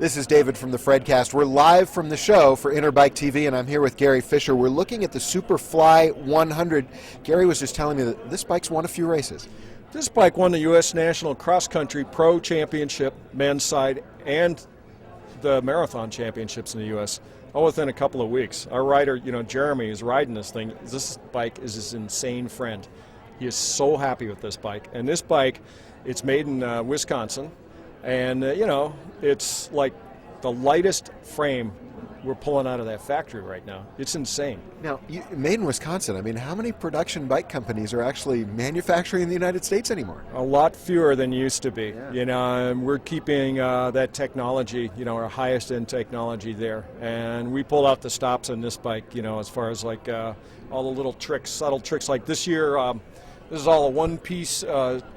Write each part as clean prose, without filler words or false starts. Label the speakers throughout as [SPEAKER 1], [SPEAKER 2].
[SPEAKER 1] This is David from the Fredcast. We're live from the show for INTERBIKE TV, and I'm here with Gary Fisher. We're looking at the SuperFly100. Gary was just telling me that this bike's won a few races.
[SPEAKER 2] This bike won the U.S. National Cross Country Pro Championship, men's side, and the Marathon Championships in the U.S. all within a couple of weeks. Our rider, Jeremy, is riding this thing. This bike is his insane friend. He is so happy with this bike. And this bike, it's made in Wisconsin. And, it's like the lightest frame we're pulling out of that factory right now. It's insane.
[SPEAKER 1] Now, made in Wisconsin, I mean, how many production bike companies are actually manufacturing in the United States anymore?
[SPEAKER 2] A lot fewer than used to be.
[SPEAKER 1] Yeah.
[SPEAKER 2] And we're keeping that technology, our highest end technology there. And we pulled out the stops on this bike, as far as like all the little tricks, subtle tricks. Like this year, this is all a one-piece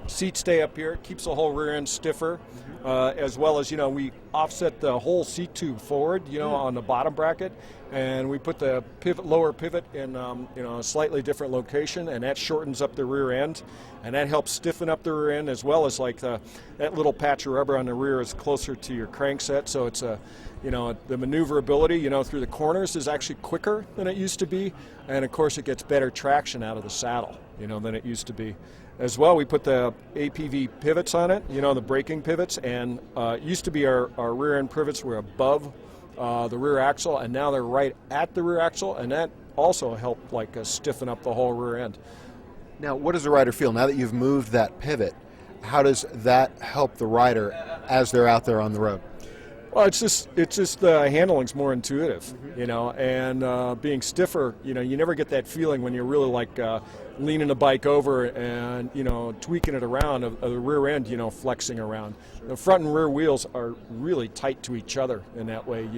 [SPEAKER 2] seat stay up here. It keeps the whole rear end stiffer, as well as, we offset the whole seat tube forward, on the bottom bracket, and we put the lower pivot in, a slightly different location, and that shortens up the rear end, and that helps stiffen up the rear end, as well as like that little patch of rubber on the rear is closer to your crankset, so it's the maneuverability, through the corners is actually quicker than it used to be, and of course it gets better traction out of the saddle, than it used to be. As well, we put the APV pivots on it, the braking pivots, and it used to be our rear end pivots were above the rear axle, and now they're right at the rear axle, and that also helped stiffen up the whole rear end.
[SPEAKER 1] Now, what does the rider feel now that you've moved that pivot? How does that help the rider as they're out there on the road?
[SPEAKER 2] Well, it's just the handling's more intuitive, and being stiffer, you never get that feeling when you're really leaning the bike over and, tweaking it around, of the rear end, flexing around. The front and rear wheels are really tight to each other in that way,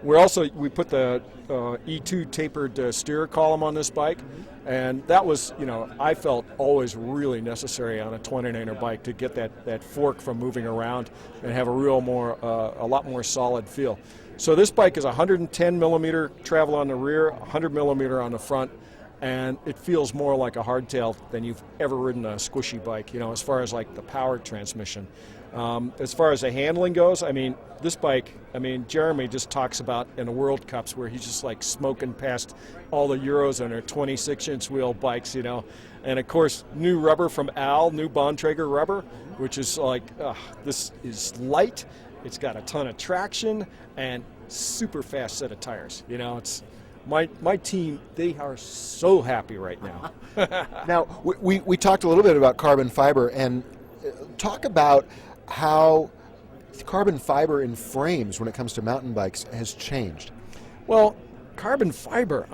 [SPEAKER 2] We put the E2 tapered steer column on this bike, and that was, I felt always really necessary on a 29er bike to get that fork from moving around and have a lot more solid feel. So this bike is 110 millimeter travel on the rear, 100 millimeter on the front, and it feels more like a hardtail than you've ever ridden a squishy bike, as far as the power transmission. As far as the handling goes, this bike, Jeremy just talks about in the World Cups where he's just smoking past all the Euros on their 26-inch wheel bikes, And of course, new rubber from Al, new Bontrager rubber, which is this is light, it's got a ton of traction, and super fast set of tires. It's my team, they are so happy right now.
[SPEAKER 1] Now, we talked a little bit about carbon fiber, and talk about how carbon fiber in frames when it comes to mountain bikes has changed.
[SPEAKER 2] Well, carbon fiber,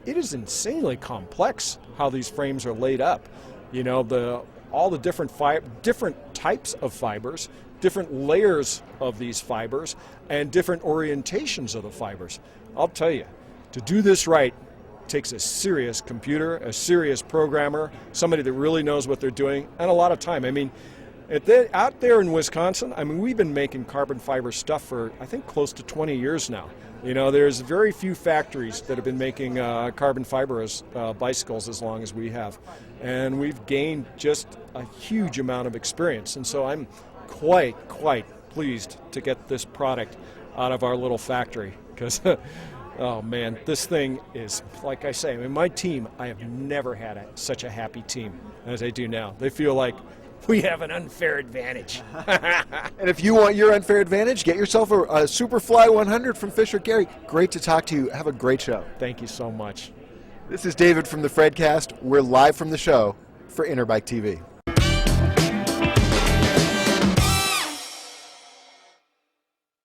[SPEAKER 2] it is insanely complex how these frames are laid up. All the different types of fibers, different layers of these fibers, and different orientations of the fibers. I'll tell you, to do this right takes a serious computer, a serious programmer, somebody that really knows what they're doing, and a lot of time. Out there in Wisconsin, we've been making carbon fiber stuff for, I think, close to 20 years now. There's very few factories that have been making carbon fiber bicycles as long as we have. And we've gained just a huge amount of experience. And so I'm quite pleased to get this product out of our little factory. Because, oh man, this thing is, like I say, my team, I have never had such a happy team as I do now. They feel like we have an unfair advantage.
[SPEAKER 1] And if you want your unfair advantage, get yourself a SuperFly100 from Fisher. Gary, great to talk to you. Have a great show.
[SPEAKER 2] Thank you so much.
[SPEAKER 1] This is David from the Fredcast. We're live from the show for INTERBIKE TV.